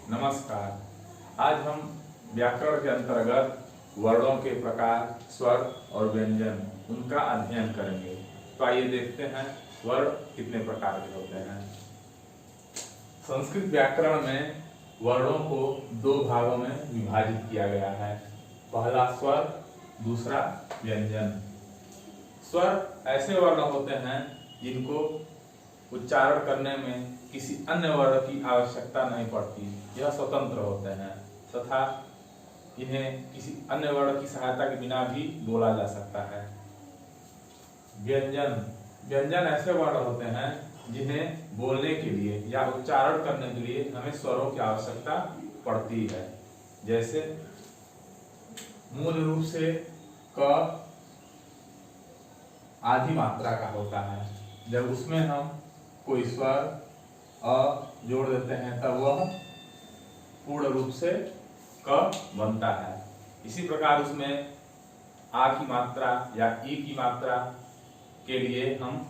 नमस्कार। आज हम व्याकरण के अंतर्गत वर्णों के प्रकार, स्वर और व्यंजन उनका अध्ययन करेंगे। तो आइए देखते हैं वर्ण कितने प्रकार के होते हैं। संस्कृत व्याकरण में वर्णों को दो भागों में विभाजित किया गया है। पहला स्वर, दूसरा व्यंजन। स्वर ऐसे वर्ण होते हैं जिनको उच्चारण करने में किसी अन्य वर्ण की आवश्यकता नहीं पड़ती, यह स्वतंत्र होते हैं तथा इन्हें किसी अन्य वर्ण की सहायता के बिना भी बोला जा सकता है। व्यंजन व्यंजन ऐसे वर्ण होते हैं जिन्हें बोलने के लिए या उच्चारण करने के लिए हमें स्वरों की आवश्यकता पड़ती है। जैसे मूल रूप से क आधी मात्रा का होता है, जब उसमें हम कोई स्वर अ जोड़ देते हैं तब वह पूर्ण रूप से क बनता है। इसी प्रकार उसमें आ की मात्रा या ई की मात्रा के लिए हम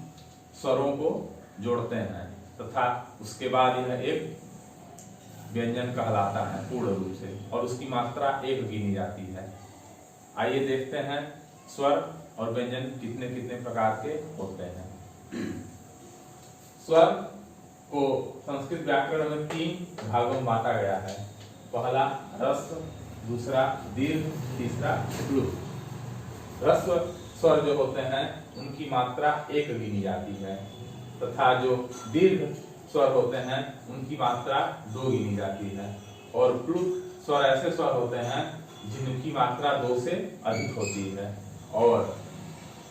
स्वरों को जोड़ते हैं तथा उसके बाद यह एक व्यंजन कहलाता है पूर्ण रूप से, और उसकी मात्रा एक गिनी जाती है। आइए देखते हैं स्वर और व्यंजन कितने कितने प्रकार के होते हैं। स्वर को संस्कृत व्याकरण में तीन भागों में बांटा गया है। पहला ह्रस्व, दूसरा दीर्घ, तीसरा प्लुत। ह्रस्व स्वर जो होते हैं उनकी मात्रा एक गिनी जाती है तथा जो दीर्घ स्वर होते हैं उनकी मात्रा दो गिनी जाती है, और प्लुत स्वर ऐसे स्वर होते हैं जिनकी मात्रा दो से अधिक होती है, और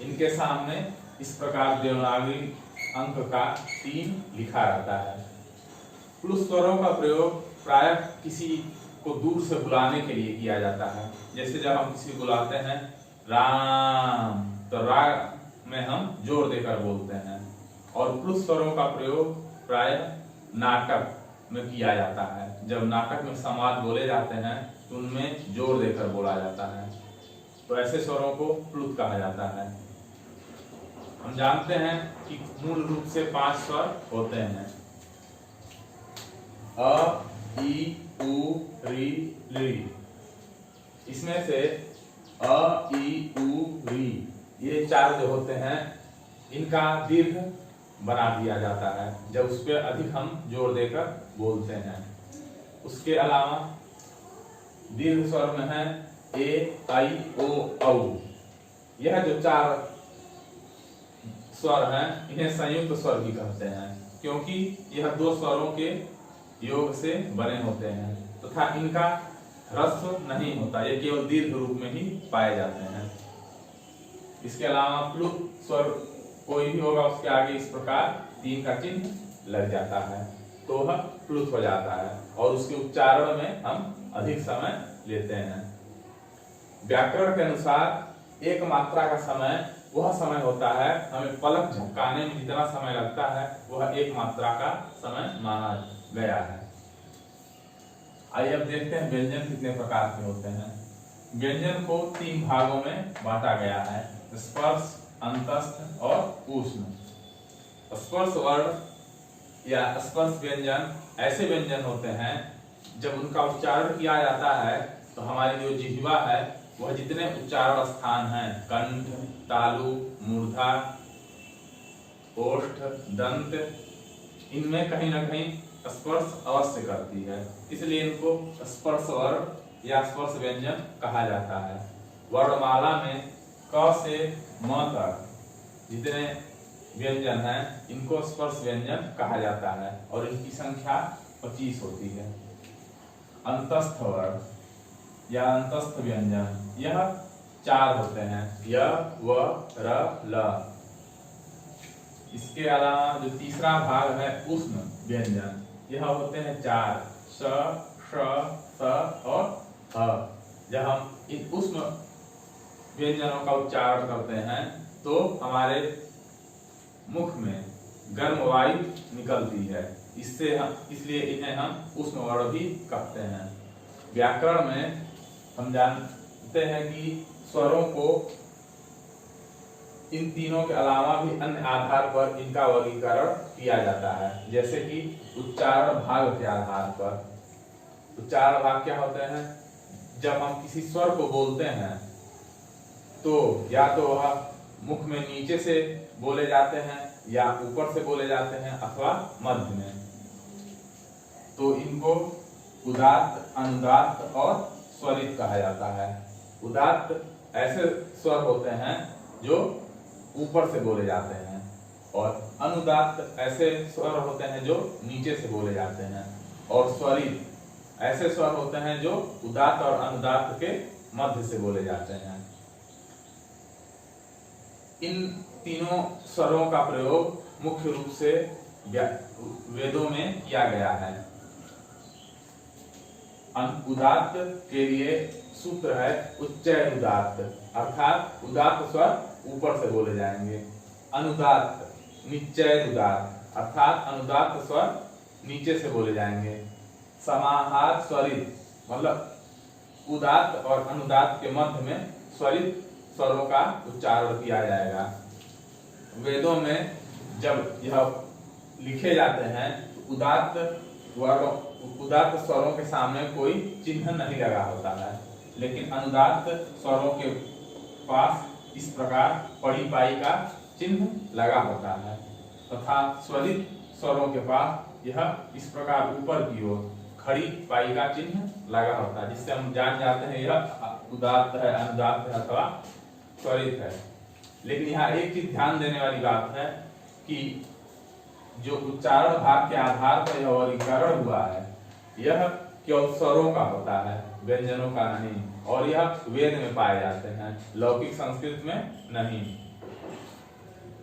इनके सामने इस प्रकार देवनागरी अंक का 3 लिखा रहता है। प्लुत स्वरों का प्रयोग प्रायः किसी को दूर से बुलाने के लिए किया जाता है। जैसे जब हम किसी को बुलाते हैं राम, तो रा में हम जोर देकर बोलते हैं। और प्लुत स्वरों का प्रयोग प्रायः नाटक में किया जाता है। जब नाटक में संवाद बोले जाते हैं तो उनमें जोर देकर बोला जाता है, तो ऐसे स्वरों को प्लुत कहा जाता है। हम जानते हैं कि मूल रूप से 5 स्वर होते हैं। अ, ई, उ, री, ली। इसमें से अ, ई, उ, री ये 4 जो होते हैं इनका दीर्घ बना दिया जाता है जब उस पर अधिक हम जोर देकर बोलते हैं। उसके अलावा दीर्घ स्वर में है ए, आई, ओ, औ। यह जो 4 स्वर हैं इन्हें संयुक्त स्वर भी कहते हैं, क्योंकि यह 2 स्वरों के योग से बने होते हैं तथा इनका ह्रस्व नहीं होता, ये केवल दीर्घ रूप में ही पाए जाते हैं। इसके अलावा प्लुत स्वर कोई भी होगा उसके आगे इस प्रकार 3 का चिन्ह लग जाता है तो वह प्लुत हो जाता है, और उसके उच्चारण में हम अधिक समय लेते हैं। व्याकरण के अनुसार एक मात्रा का समय वह समय होता है, हमें पलक झपकाने में जितना समय लगता है वह एक मात्रा का समय माना गया है। आइए अब देखते हैं व्यंजन कितने प्रकार के होते हैं। व्यंजन को 3 भागों में बांटा गया है, स्पर्श, अंतस्थ और ऊष्म। स्पर्श वर्ण या स्पर्श व्यंजन ऐसे व्यंजन होते हैं जब उनका उच्चारण किया जाता है तो हमारी जो जिह्वा है वह जितने उच्चारण स्थान हैं, कंठ, तालु, मूर्धा, ओष्ठ, दंत, इनमें कहीं ना कहीं स्पर्श अवश्य करती है, इसलिए इनको स्पर्श वर्ण या स्पर्श व्यंजन कहा जाता है। वर्णमाला में क से म तक जितने व्यंजन हैं इनको स्पर्श व्यंजन कहा जाता है, और इनकी संख्या 25 होती है। अंतस्थ वर्ण या अंतस्थ व्यंजन यह 4 होते हैं, य, व, र, ल। इसके अलावा जो तीसरा भाग है ऊष्म व्यंजन, यह होते हैं 4, स, श, स और ह। जब हम इन ऊष्म व्यंजनों का उच्चारण करते हैं तो हमारे मुख में गर्म वायु निकलती है, इसलिए इन्हें हम ऊष्म वर्ण भी कहते हैं। व्याकरण में हम जानते हैं कि स्वरों को इन तीनों के अलावा भी अन्य आधार पर इनका वर्गीकरण किया जाता है, जैसे कि उच्चारण भाग के आधार पर। उच्चारण भाग क्या होते हैं? जब हम किसी स्वर को बोलते हैं तो या तो वह मुख में नीचे से बोले जाते हैं या ऊपर से बोले जाते हैं अथवा मध्य में। तो इनको उदात्त, अनुदात्त और स्वरित कहा जाता है। उदात्त ऐसे स्वर होते हैं जो ऊपर से बोले जाते हैं और अनुदात्त ऐसे स्वर होते हैं जो नीचे से बोले जाते हैं और स्वरित ऐसे स्वर होते हैं जो उदात्त और अनुदात्त के मध्य से बोले जाते हैं। इन तीनों स्वरों का प्रयोग मुख्य रूप से वेदों में किया गया है। उदात्त के लिए सूत्र है उच्चैः उदात्त, अर्थात उदात्त स्वर ऊपर से बोले जाएंगे। अनुदात्त निच्चैः उदात्त, अर्थात अनुदात्त स्वर नीचे से बोले जाएंगे। समाहार स्वरित, मतलब उदात्त और अनुदात्त के मध्य में स्वरित स्वरों का उच्चारण किया जाएगा। वेदों में जब यह लिखे जाते हैं तो उदात्त स्वरों के सामने कोई चिन्ह नहीं लगा होता है, लेकिन अनुदात्त स्वरों के पास इस प्रकार पड़ी पाई का चिन्ह लगा होता है तथा स्वरित स्वरों के पास यह इस प्रकार ऊपर की ओर खड़ी पाई का चिन्ह लगा होता है, जिससे हम जान जाते हैं यह उदात्त है, अनुदात्त है अथवा स्वरित है। लेकिन यहाँ एक चीज ध्यान देने वाली बात है कि जो उच्चारण भाग के आधार पर यह वर्गीकरण हुआ है यह केवल स्वरों का होता है, व्यंजनों का नहीं, और यह वेद में पाए जाते हैं, लौकिक संस्कृत में नहीं।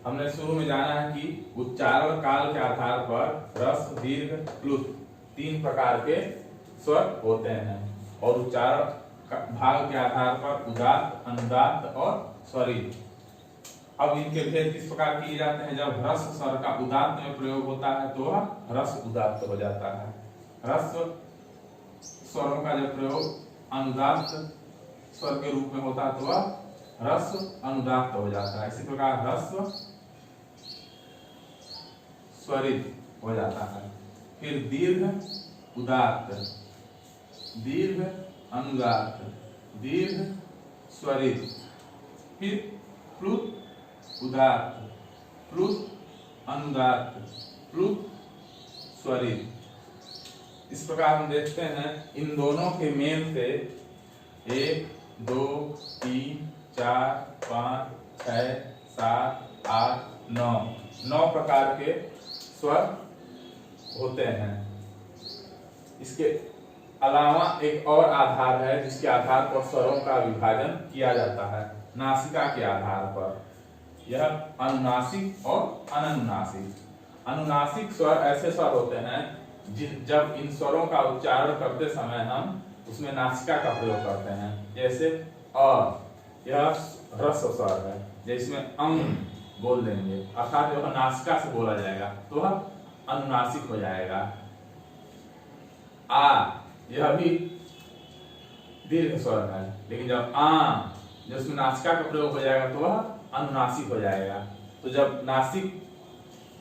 हमने शुरू में जाना है कि उच्चारण काल के आधार पर रस, दीर्घ, प्लुत तीन प्रकार के स्वर होते हैं और उच्चारण भाग के आधार पर उदात्त, अनुदात्त और स्वरित। अब इनके भेद किस प्रकार किए जाते हैं? जब ह्रस्व स्वर का उदात्त में प्रयोग होता है तो वह ह्रस्व उदात्त हो जाता है। ह्रस्व स्वरों का जब प्रयोग अनुदात्त स्वर के रूप में होता है तो वह ह्रस्व अनुदात्त हो जाता है। इसी प्रकार ह्रस्व स्वरित हो जाता है। फिर दीर्घ उदात्त, दीर्घ अनुदात्त, दीर्घ स्वरित, फिर प्लुत उदात्त, प्लुत अनुदात्त, प्लुत स्वरित। इस प्रकार हम देखते हैं इन दोनों के मेल से 1, 2, 3, 4, 5, 6, 7, 8, 9 प्रकार के स्वर होते हैं। इसके अलावा एक और आधार है जिसके आधार पर स्वरों का विभाजन किया जाता है, नासिका के आधार पर। यह अनुनासिक और अननुनासिक। अनुनासिक स्वर ऐसे स्वर होते हैं जब इन स्वरों का उच्चारण करते समय हम उसमें नासिका का प्रयोग करते हैं। जैसे अ, यह ह्रस्व स्वर है, जिसमें बोल देंगे अर्थात यह नासिका से बोला जाएगा तो वह अनुनासिक हो जाएगा। आ, यह भी दीर्घ स्वर है, लेकिन जब जब उसमें नासिका का प्रयोग हो जाएगा तो वह अनुनासिक हो जाएगा। तो जब नासिक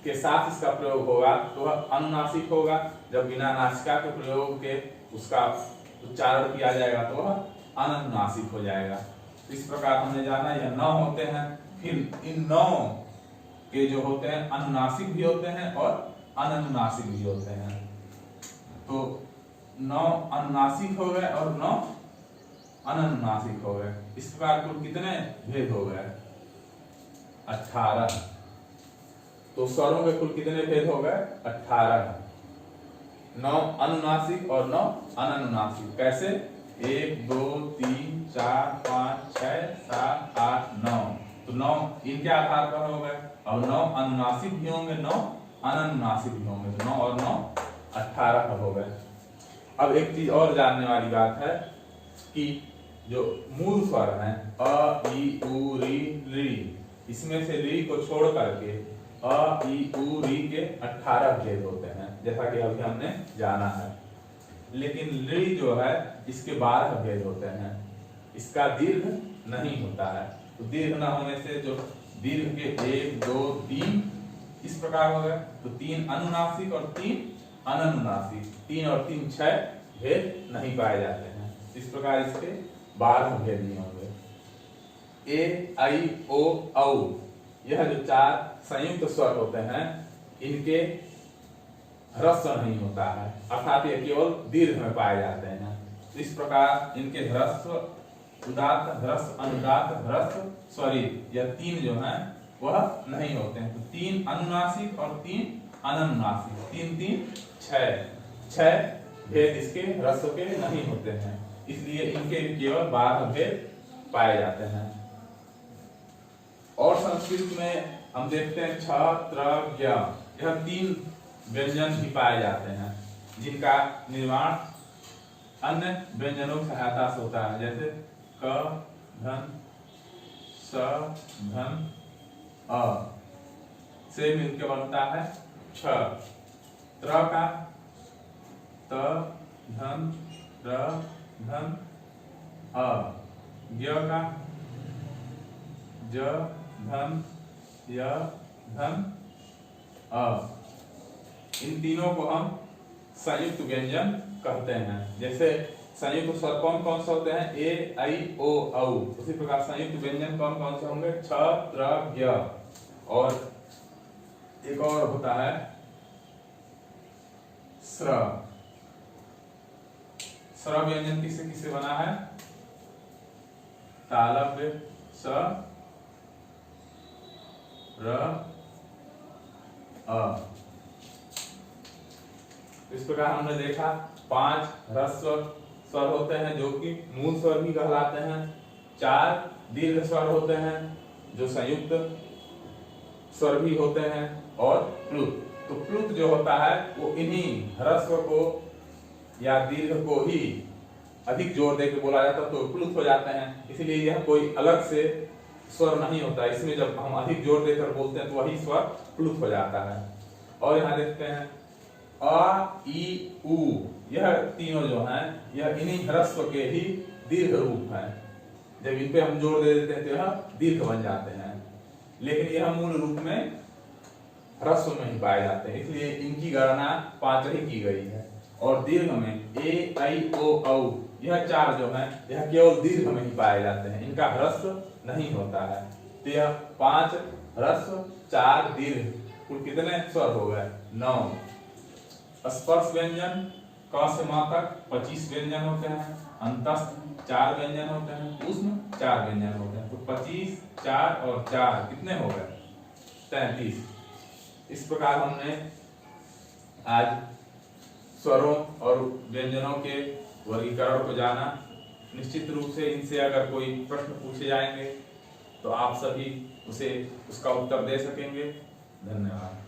के साथ इसका प्रयोग होगा तो वह अनुनासिक होगा, जब बिना नासिका के प्रयोग के उसका उच्चारण किया जाएगा तो वह अनुनासिक हो जाएगा। इस प्रकार हमने जाना यह 9 होते हैं। फिर इन 9 के जो होते हैं अनुनासिक भी होते हैं और अननुनासिक भी होते हैं। तो 9 अनुनासिक हो गए और 9 अननुनासिक हो गए। इस प्रकार कुल कितने भेद हो गए? 18। तो स्वरों के कुल कितने भेद हो गए? 18। 9 अनुनासिक और 9 अननुनासिक। कैसे? 1, 2, 3, 4, 5, 6, 7, 8, 9। तो 9 इनके आधार पर हो गए और 9 अनुनासिक भी होंगे, 9 अननुनासिक भी होंगे। तो 9 और 9 18 हो गए। अब एक चीज और जानने वाली बात है कि जो मूल स्वर हैं अ, इ, उ, री, ली, इसमें से री को छोड़ करके अ, इ, उ, री के 18 भेद होते हैं, जैसा कि अभी हमने जाना है। लेकिन ली जो है इसके 12 भेद होते हैं। इसका दीर्घ नहीं होता है। तो दीर्घ न होने से जो दीर्घ के 1, 2, 3 इस प्रकार हो गए। तो 3 अनुनासिक और 3 अननुनासिक। 3 और 3 6, भेद नहीं पाए जाते हैं। इस प्रकार इसके 12 भेद नहीं होंगे। ए, आई, ओ, औ, यह जो 4 संयुक्त स्वर होते हैं इनके ह्रस्व नहीं होता है, अर्थात ये केवल दीर्घ में पाए जाते हैं। इस प्रकार इनके ह्रस्व, उदात्त, ह्रस्व, अनुदात्त, ह्रस्व, स्वरित, यह 3 जो हैं वह नहीं होते हैं। तो 3 अनुनासिक और 3 अननुनासिक, 3 3 6 भेद इसके ह्रस्व के नहीं होते हैं, इसलिए इनके केवल 12 भेद पाए जाते हैं। और संस्कृत में हम देखते हैं छ, त्र, ज्ञ, यह 3 व्यंजन भी पाए जाते हैं जिनका निर्माण अन्य व्यंजनों की सहायता से होता है, जैसे क, धन, स, धन, अ से मिलकर बनता है छ। त्र का त, धन, र, धन, अ, ज्ञ का ज, धन, य, धन, अ, इन तीनों को हम संयुक्त व्यंजन कहते हैं। जैसे संयुक्त स्वर कौन कौन से होते हैं? ए, आई, ओ, औ। उसी प्रकार संयुक्त व्यंजन कौन कौन से होंगे? छ, त्र, ज्ञ। और एक और होता है स्र। स्र व्यंजन किससे किससे बना है? तालव्य, स, र, अ। इस प्रकार हमने देखा 5 ह्रस्व स्वर होते हैं जो कि मूल स्वर भी कहलाते हैं, 4 दीर्घ स्वर होते हैं जो संयुक्त स्वर भी होते हैं, और प्लुत। तो प्लुत जो होता है वो इन्हीं ह्रस्व को या दीर्घ को ही अधिक जोर देकर बोला जाता है तो प्लुत हो जाते हैं, इसलिए यह कोई अलग से स्वर नहीं होता। इसमें जब हम अधिक जोर देकर बोलते हैं तो वही स्वर प्लुत हो जाता है। और यहाँ देखते हैं अ, ई, उ, यह तीनों जो हैं यह इन्हीं ह्रस्व के ही दीर्घ रूप हैं। जब इन पे हम जोर दे देते हैं तो यह दीर्घ बन जाते हैं, लेकिन यह मूल रूप में ह्रस्व में ही पाए जाते हैं, इसलिए इनकी गणना 5 ही की गई है। और दीर्घ में ए, आई, ओ, औ, यह 4 जो हैं यह केवल दीर्घ में ही पाए जाते हैं, इनका ह्रस्व नहीं होता है। तो यह 5 ह्रस्व, 4 दीर्घ, कुल कितने स्वर हो गए? 9। स्पर्श व्यंजन क से म तक 25 व्यंजन होते हैं, अंतस्थ 4 व्यंजन होते हैं, ऊष्म 4 व्यंजन होते हैं। तो 25, 4 और 4 कितने हो गए? 33। इस प्रकार हमने आज स्वरों और व्यंजनों के वर्गीकरण को जाना। निश्चित रूप से इनसे अगर कोई प्रश्न पूछे जाएंगे तो आप सभी उसका उत्तर दे सकेंगे। धन्यवाद।